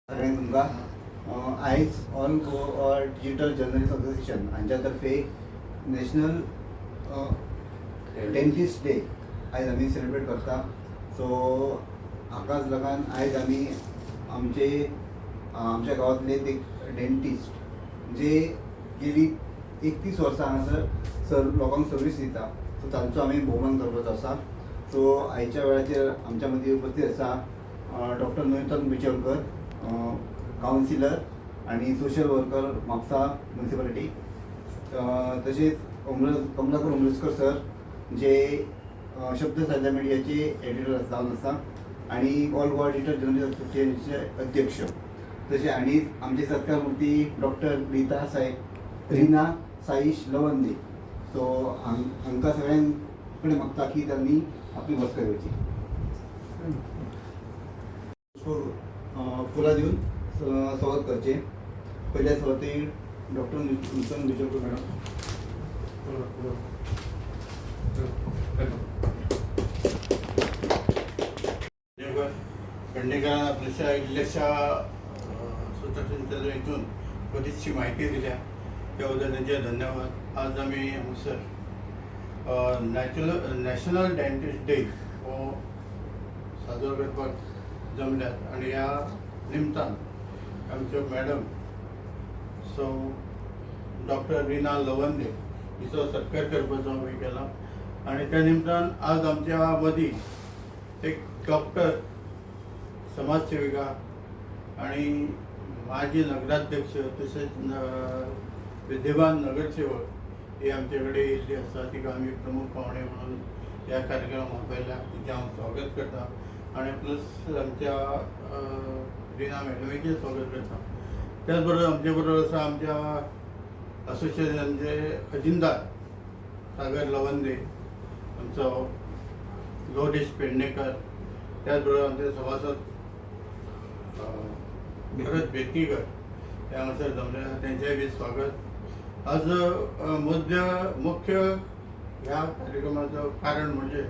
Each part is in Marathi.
सगळ्यांक तुमकां आयज all Goa digital journalist association हांच्या तर्फे नॅशनल डेंटिस्ट डे आयज आमी सेलिब्रेट करता. सो हाकाच लागून आयज आमी आमच्या गांवांतले एक डेंटिस्ट जे गेली 31 वर्सां हांगासर लोकांक सर्वीस दिता, सो तांचो आमी भोवमान करपाचो आसा. सो आयच्या वेळाचेर आमच्या मदीं उपस्थित आसा डॉक्टर नूतन बिचोलकर, कावन्सिलर आणि सोशल वर्कर म्हापसा म्युनिसिपालिटी. तसेच कमलाकर उमरेस्कर सर जे शब्द साध्या मिडियाचे एडिटर जावन आसा आणि ऑल गोवा डिजिटल जर्नलिस्ट असोसिएशनचे अध्यक्ष. तसे आणि आमचे सत्कार मूर्ती डॉक्टर रीना साईश लवंदे. सो हांकां सगळ्यांक कडेन मागता की त्यांनी आपली मस्करी करची. फुलां दिवन स्वागत करचे. पहिल्या सुवातेर डॉक्टर नूतन बिचोलकर मॅडम. पेडणेकरांना आपल्या इल्ल्याशा स्वतंत्र हितून बरीचशी माहिती दिल्या त्याबद्दल त्यांचे धन्यवाद. आज आम्ही हांगसर नॅशनल डेंटिस्ट डे हो साजरो करपाक जमल्यात आणि ह्या निमतान आमच्यो मॅडम सो डॉक्टर रीना लवंदे हिचो सत्कार करपाचो आमी केला. आणि त्या निमतान आज आमच्या मदीं एक डॉक्टर, समाजसेविका आणि माजी नगराध्यक्ष तसेच विद्यमान नगरसेवक हे आमचे कडेन येयल्ली आसा. तिका आमी प्रमुख पावणे म्हणून ह्या कार्यक्रमाक आपयल्या, तिचें हांव स्वागत करता. आणि प्लस आमच्या रीना मॅडमीचें स्वागत करता. त्याच बरोबर आमचे बरोबर आसा आमच्या असोसिएशनाचे खजिनदार सागर लवंदे, आमचो लोडेश पेडणेकर, त्याचबरोबर आमचे सभासद भरत बेतकीकर हे हांगासर जमले, त्यांचेय बी स्वागत. आज मुख्य ह्या कार्यक्रमाचं कारण म्हणजे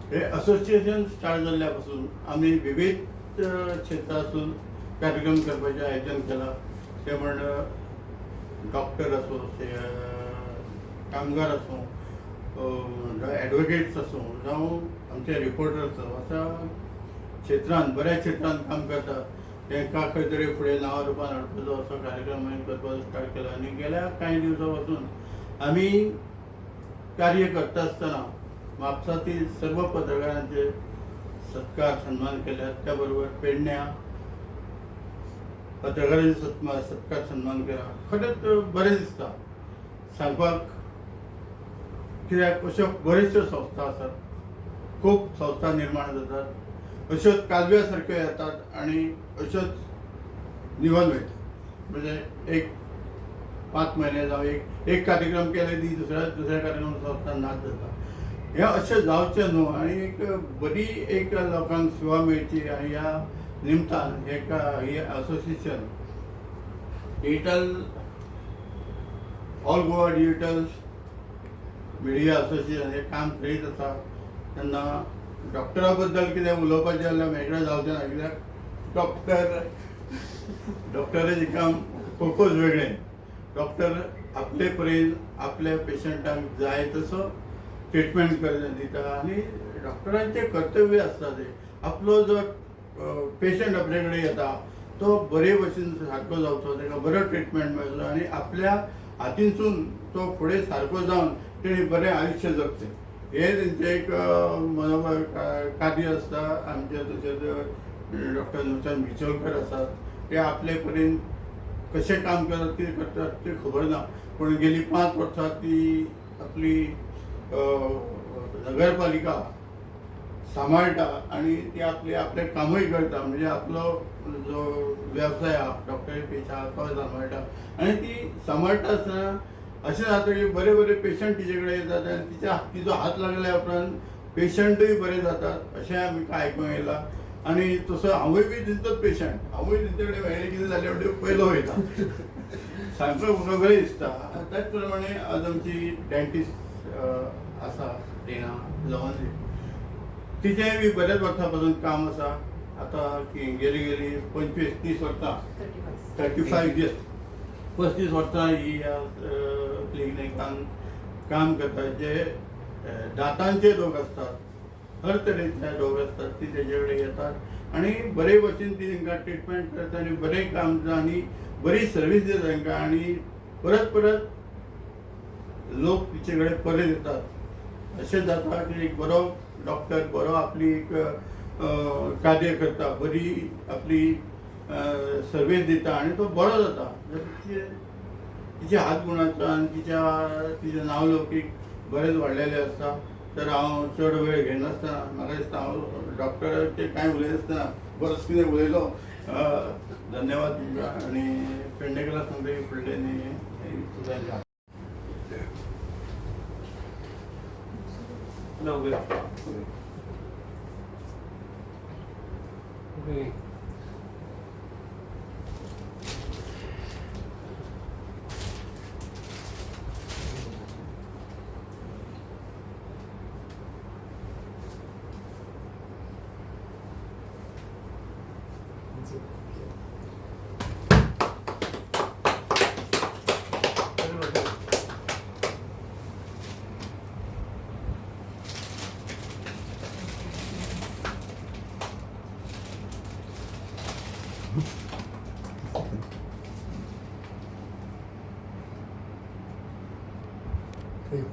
हे असोसिएशन स्टार्ट जाल्ल्या पासून आम्ही विविध क्षेत्रातून कार्यक्रम करपाचें आयोजन केलां. ते म्हण डॉक्टर असो, कामगार असो, एडवोकेट्स असो, जावं आमचे रिपोर्टर्स अशा क्षेत्रांत बऱ्याच क्षेत्रांत काम करतात. तांकां खंय तरी फुडें नांव रुपान हाडपाचो असो कार्यक्रम हांवें करपाचो स्टार्ट केला. आनी गेल्या कांय दिवसां पासून आमी कार्य करता आसतना म्हापसातील सर्व पत्रकारांचे सत्कार सन्मान केल्यात. त्या बरोबर पेडण्या पत्रकारांचे सत्कार सन्मान केला. खरेंच बरें दिसता सांगपाक, कित्याक अश्यो बऱ्योचश्यो संस्था आसात, खूब संस्था निर्माण जातात, अश्योच कालव्या सारक्यो येतात आणि अश्योच निवल वयतात. म्हणजे एक 5 म्हयने जावं एक कार्यक्रम केले दी दुसऱ्या कार्यक्रम संस्था नाच जाता. हे अशें जावचें न्हू. आनी एक बरी एक लोकांक सेवा मेळची. आनी ह्या निमतान हे association digital all Goa digital media association हे काम करीत आसा तेन्ना डॉक्टरा बद्दल कितें उलोवपाचें जाल्यार मेळटा जावचें ना. कित्याक डॉक्टराचें काम खूबच वेगळें. डॉक्टर आपले परेन आपल्या पेशंटांक जाय तसो ट्रिटमेंट दिता. आनी डॉक्टरांचें कर्तव्य आसता ते आपलो जो पेशंट आपले कडेन येता तो बरे भशेन सारको जावचो, ताका बरो ट्रिटमेंट मेळचो आणि आपल्या हातींसून तो फुडें सारको जावन तेणी बरें आयुश्य जगचें हे तेंचें एक मनोबल कार्य आसता. आमचे तशेंच डॉक्टर नूतन बिचोलकर आसात, ते आपले परेन कशें काम करतात, कितें करतात ते खबर ना, पूण गेली 5 वर्सां ती आपली नगरपालिका सांबाळटा आणि ती आपले कामूय करता. म्हणजे आपलो जो व्यवसाय हा डॉक्टरी पेशा तो सांबाळटा. आणि ती सांबाळटा आसतना अशें जाता की बरे पेशंट तिचे कडेन येतात आनी तिचो हात लागल्या उपरांत पेशंटूय बरे जातात अशें आमकां आयकूंक येयलां. आणि तसो हांवूय बी तितलोच पेशंट, हांवूय तिचे कडेन वेळें कितें जालें म्हणजे पयलो वयता. सांगपाक म्हाका बरें दिसता. त्याच प्रमाणे आज आमची डेंटिस्ट आसा रीना लवंदे, तिचेंय बी बऱ्याच वर्सां पासून काम आसा. आता की गेली 25-30 वर्सां 35 इयर्स 35 वर्सां ही ह्या क्लिनिकान काम करता. जे दातांचे रोग असतात, हर तरेचे रोग असतात ती तेजे कडेन येतात आनी बरे भशेन ती तांकां ट्रिटमेंट करता आनी बरें काम करता आनी बरी सर्वीस दिता तांकां आनी परत परत लोक तिचे कडेन परत येतात. अशें जाता की एक बरो डॉक्टर बरो आपली एक कार्य करता, बरी आपली सर्वीस दिता आनी तो बरो जाता. तिचे हात गुणाचो आनी तिचे नांवलौकीक बरेच वाडलेले आसता. तर हांव चड वेळ घेयनासतना म्हाका दिसता हांव डॉक्टराचें कांय उलयनासतना बरोच कितें उलयलो. धन्यवाद तुमकां आनी पेडणेकरां सांगता फुडले न्ही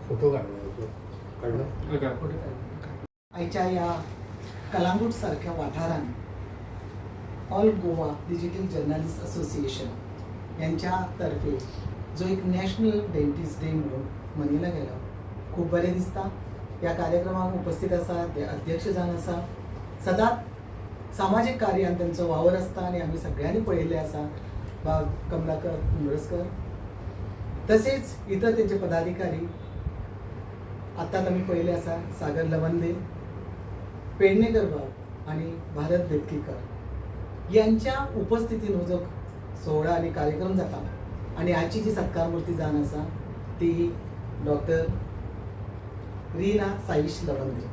फोटो काढला आयच्या या कलांगूट सारख्या वाठारान all Goa digital journalist association यांच्या तर्फे जो एक नॅशनल डेंटिस्ट डे म्हणून मनयला गेला खूप बरें दिसता. ह्या कार्यक्रमाक उपस्थित आसा ते अध्यक्ष जावन आसा. सदांच सामाजीक कार्यान त्यांचो वावर आसता आनी आमी सगळ्यांनी पळयल्लें आसा. बाब कमलाकर कुंबरसकर तसेच इतर त्यांचे पदाधिकारी आताच आम्ही पहिले आसा सागर लवंदे, पेडणेकर बाब आणि भारत देतकीकर यांच्या उपस्थितीन हो जो सोहळा आणि कार्यक्रम जाता आणि आजची जी सत्कार मूर्ती जावन आसा ती डॉक्टर रीना साईश लवंदे.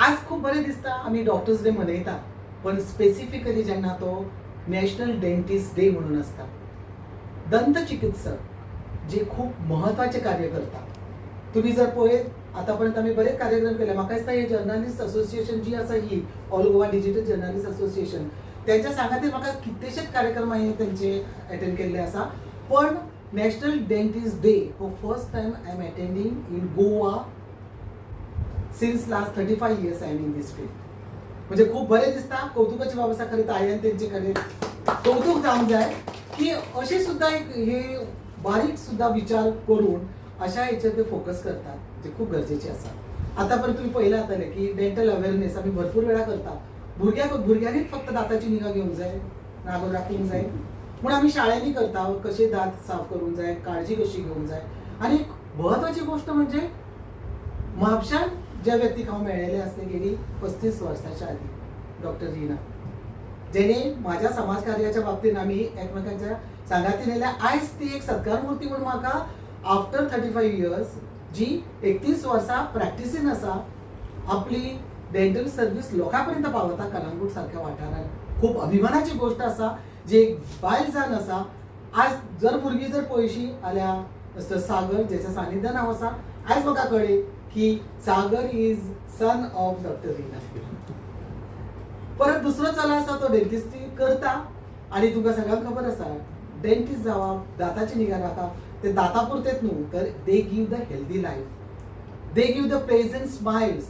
आज खूप बरें दिसता आम्ही डॉक्टर्स डे मनयता, पण स्पेसिफिकली जेन्ना तो नॅशनल डेंटिस्ट डे म्हणून आसता. दंत चिकित्सक जे खूप महत्वाचे कार्य करता. तुम्ही जर पळयत आतापर्यंत आम्ही बरेच कार्यक्रम केले. म्हाका दिसता हे जर्नलिस्ट असोसिएशन जी आसा ही all Goa digital journalist association त्यांच्या सांगातीर म्हाका कितलेशेच कार्यक्रम हांवें तेंचे अटेंड केल्ले आसा. पण नॅशनल डेंटिस्ट डे हो first time I am attending in Goa since last 35 years I am in this field. म्हणजे खूप बरें दिसता. कौतुकाची बाब आसा खरें हांवें तेंचे कडेन कौतुक जावंक जाय की अशें सुद्दां एक हे बारीक सुद्दां विचार करून अशा हेचेर ते फोकस करतात जे खूप गरजेचे आसा. आतापर्यंत तुम्ही पळयलां जातले की डेंटल अवेअरनेस आमी भरपूर वेळा करता. भुरग्यांनीच फक्त दाताची निगा घेवंक जाय, नागो राखूंक जाय, पूण आमी शाळेंनी करता कशे दात साफ करूंक जाय, काळजी कशी घेवंक जाय. आनी एक महत्वाची गोष्ट म्हणजे म्हापशान ज्या व्यक्तीक हांव मेळ्ळेले आसले गेली 35 वर्सांच्या आधी डॉक्टर रीना, जेणे माझ्या समाज कार्याच्या बाबतीत आम्ही एकमेकांच्या सांगातीन येयल्या. आयज ती एक सत्कार मूर्ती म्हणून म्हाका आफ्टर 35 years जी 31 वर्सां प्रॅक्टिसीन आसा आपली डेंटल सर्व्हिस लोकांपर्यंत पावता कलांगूट सारख्या वाठारान खूप अभिमानाची गोष्ट आसा. जे एक बायल जावन आसा. आज जर भुरगीं जर पळयशी जाल्यार सागर जेच्या सानिध्यान हांव आसा. आयज म्हाका कळ्ळें की Sagar is son of doctor Reena. परत दुसरो चलो आसा तो डेंटिस्टी करता आणि तुमकां सगळ्यांक खबर आसा डेंटिस्ट जावप, दाताची निगा राखप ते दाता पुरतेच न्हू तर they give the healthy life, they give the pleasant smiles.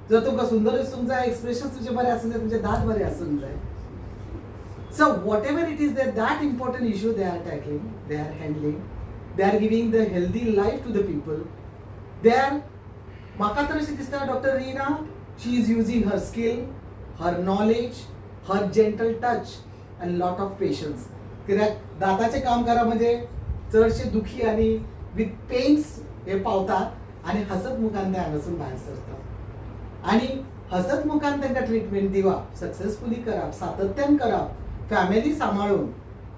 जर तुमकां सुंदर दिसूंक जाय, एक्सप्रेशन तुझे बरे आसूंक जाय, तुमचे दात बरे आसूंक जाय. So whatever it is that important issue they are tackling, they are handling, they are giving the healthy life to the people. They are म्हाका तर अशें दिसता doctor Reena she is using her skill, her knowledge, her gentle touch and lot of patience. कित्याक दाताचें काम करा म्हणजे चडशे दुखी आणि विथ पेन्स हे पावतात आणि हसत मुखान ते हांगासून भायर सरतात आणि हसत मुखान तांकां ट्रिटमेंट दिवप, सक्सेसफुली करप, सातत्यान करप, फॅमिली सांबाळून.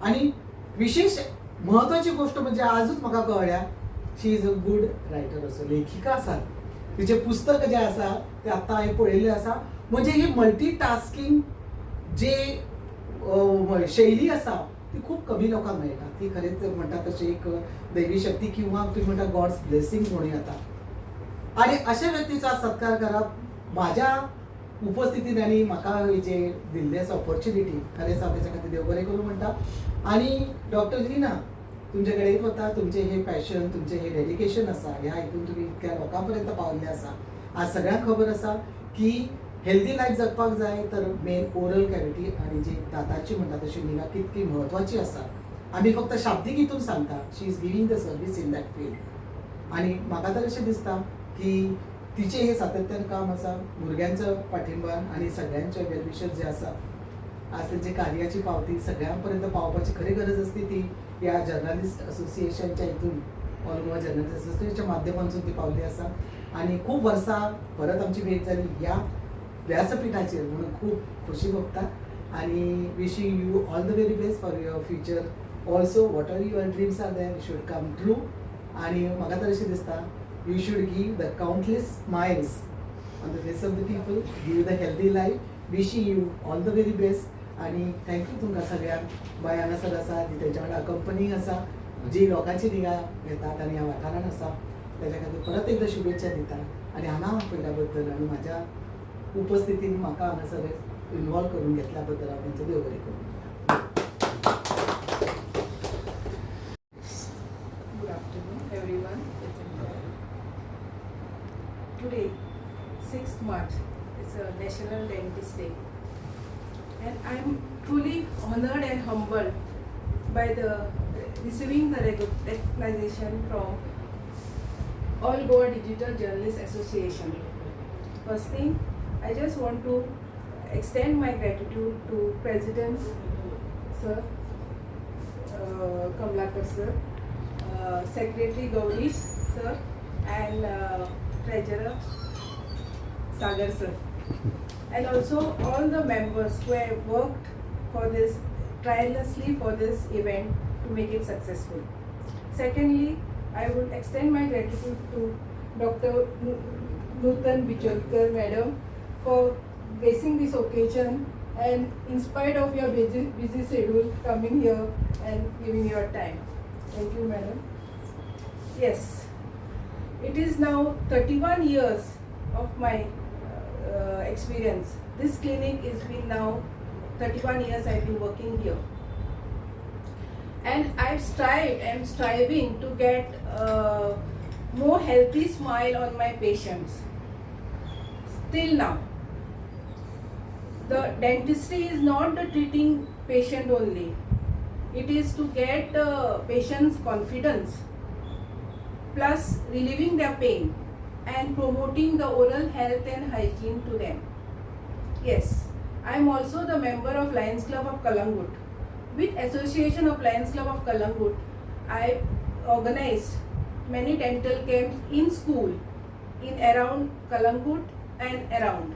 आणि विशेष महत्वाची गोष्ट म्हणजे आजूच म्हाका कळ्ळ्या शी इज अ गुड रायटर असो, लेखिका आसा. तिचे पुस्तक जे आसा ते आतां हांवें पळयल्लें आसा. म्हणजे ही मल्टीटास्किंग जे शैली असा ती खूप कमी लोकांना मेळटा. ती खरेंच म्हणटा तशी एक दैवी शक्ती किंवा तुम्ही म्हणटा गॉड्स ब्लेसिंग म्हणून येता. आणि अशा व्यक्तीचा सत्कार करप माझ्या उपस्थितीत आणि म्हाका जे दिल्ले ऑपॉर्च्युनिटी खरेंच हांव तेच्या खातीर देव बरें करूं म्हणटा. आणि डॉक्टर रीना तुमचे कडेन वता तुमचे हे पॅशन तुमचे हे डेडिकेशन आसा ह्या हितून तुम्ही इतक्या लोकां पर्यंत पावल्ले आसा. आज सगळ्यांक खबर आसा की हेल्दी लायफ जगपाक जाय तर मेन ओरल कॅविटी आणि जी दाताची म्हणटा तशी निगा कितकी म्हत्वाची आसा. आमी फक्त शाब्दीक हितून सांगता she is giving the service in that field. आणि म्हाका तर अशें दिसता की तिचे हे सातत्यान काम आसा भुरग्यांचं पाठिंबान आणि सगळ्यांचे वेलविशर जे आसा आज त्यांची कार्याची पावती सगळ्यांपर्यंत पावपाची खरी गरज असते ती या जर्नलिस्ट असोसिएशनच्या हितून ऑल गोवा जर्नलिस्ट असोसिएशनच्या माध्यमांतून ती पावली आसा. आणि खूप वर्सां परत आमची भेट जाली ह्या व्यासपीठाचेर म्हणून खूप खोशी भोगता. आणि wishing you all the very best for your future also what are your dreams are there should come true. आणि म्हाका तर अशें दिसता you should give the countless smiles on the face of the people, give the healthy life, wishing you all the very best. आणि थँक्यू तुमकां सगळ्यांक बाय हांगासर आसा ती तेंच्या वांगडा कंपनी आसा जी लोकांची निगा घेतात आणि ह्या वाठारान आसा त्याच्या खातीर परत एकदा शुभेच्छा दिता. आणि हांगा पळयल्या बद्दल आणि म्हाज्या उपस्थितीन म्हाका हांगासर इन्वॉल्व करून घेतल्या बद्दल हांव तेंचो देव बरें करूं. Good afternoon, everyone. Today, 6th March, is a National Dentist Day, and I am truly honored and humbled by receiving the recognition from All Goa Digital Journalists Association. First thing, I just want to extend my gratitude to President Sir Kamlakar Sir, Secretary Gaudish Sir, and Treasurer Sagar Sir, and also all the members who have worked for this tirelessly for this event to make it successful. Secondly, I would extend my gratitude to Dr. Nutan Bijolkar Madam for gracing this occasion and in spite of your busy schedule coming here and giving your time. Thank you, Madam. Yes. It is now 31 years of my experience. This clinic has been now 31 years I've been working here. And I've striving to get more healthy smile on my patients. Till now. The dentistry is not the treating patient only. It is to get the patient's confidence, plus relieving their pain and promoting the oral health and hygiene to them. Yes, I am also the member of Lions Club of Kalangut. With Association of Lions Club of Kalangut, I organized many dental camps in school, in around Kalangut and around.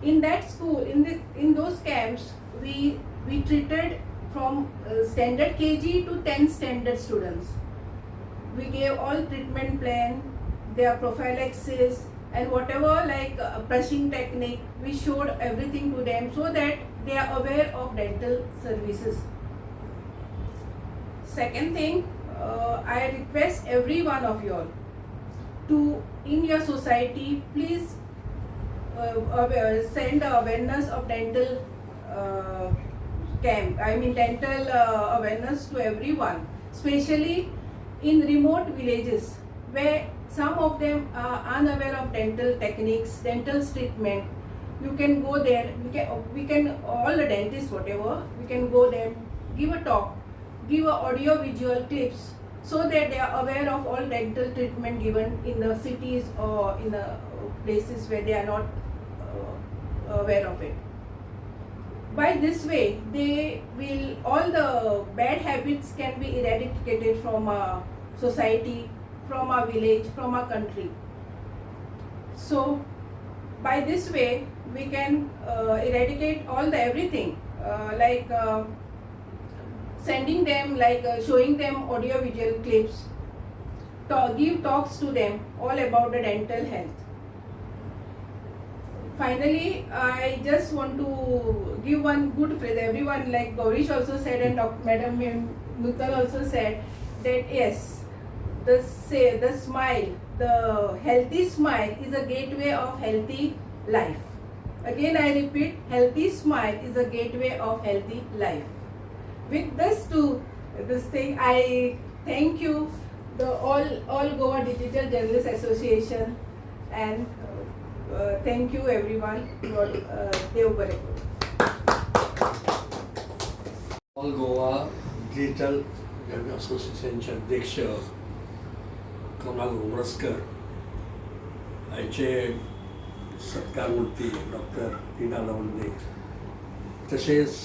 In that school, in those camps, we treated from standard KG to 10 standard students. We gave all treatment plan, their prophylaxis and whatever like brushing technique. We showed everything to them so that they are aware of dental services. Second thing, I request every one of you all to in your society please send awareness of dental camp. I mean dental awareness to everyone, especially in remote villages where some of them are unaware of dental techniques, dental treatment. You can go there, we can all the dentists whatever, we can go there, give a talk, give a audio visual clips so that they are aware of all dental treatment given in the cities or in the places where they are not aware of it. By this way, all the bad habits can be eradicated from our society, from our village, from our country. So, by this way, we can eradicate all the everything, like sending them, like showing them audio visual clips, give talks to them all about the dental health. finally, I just want to give one good phrase. Everyone, like Gaurish also said, and Madam Nutal also said that yes, the smile, the healthy smile is a gateway of healthy life. Again, I repeat, healthy smile is a gateway of healthy life. With this thing, I thank you, the all Goa Digital Journalists Association, and thank you everyone. God, Dev bare karo. All Goa digital journal असोसिएशनचे अध्यक्ष कमल उमरसकर यांचे सत्कारमूर्ती डॉक्टर टीना लवंदे तसेच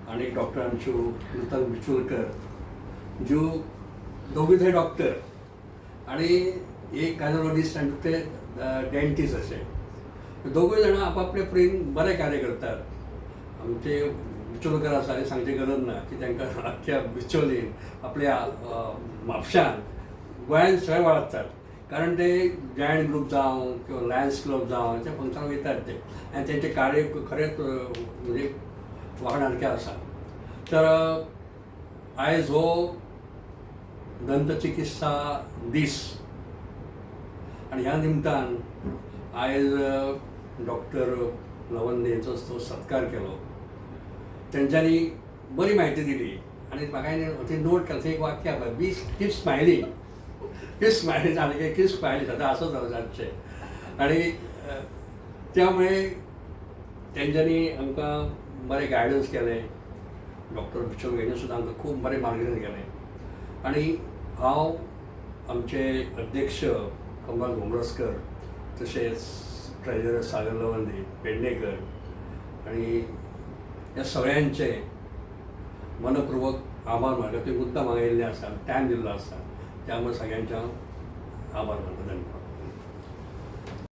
अनेक डॉक्टरांच्यो नूतन बिचोलकर ज्यो दोगी थंय डॉक्टर आणि एक कार्डियोलॉजिस्ट आनी ते डेंटिस्ट अशे दोगूय जाणां आपापले परीन बरें कार्य करतात. आमचे बिचोलकर आसा हे सांगचे गरज ना की तांकां आख्ख्या बिचोलीन आपल्या म्हापशान गोंयान सगळे वळखतात, कारण ते जायंट ग्रुप जावं किंवा लायन्स क्लब जावं त्या फंक्शनाक वयतात ते आनी तेंचे कार्य खरेंच म्हणजे वाहनारके आसा. तर आयज हो दंतचिकित्सा दीस आणि ह्या निमतान आयज डॉक्टर लवंदेंचो तो सत्कार केलो. तेंच्यांनी बरी म्हायती दिली आनी म्हाका थंय नोट केलें, थंय एक वाक्य आसा, बी कीप स्मायलींग, कीप स्मायलींग सारकें कीप स्मायलींग सदां आसूंच जातचें. आनी त्यामुळे तेंच्यांनी आमकां बरें गायडन्स केलें. डॉक्टर बिचोलकर सुद्दां आमकां खूब बरें मार्गदर्शन केलें. आनी हांव आमचे अध्यक्ष कमल उमरसकर तशेंच ट्रेजरर सागर लवंदे पेडणेकर आणि ह्या सगळ्यांचे मनपूर्वक आभार मानता. ते मुद्दाम हांगा येयल्ले आसा, टायम दिल्लो आसा, त्यामुळे सगळ्यांचे हांव आभार मानता. धन्यवाद.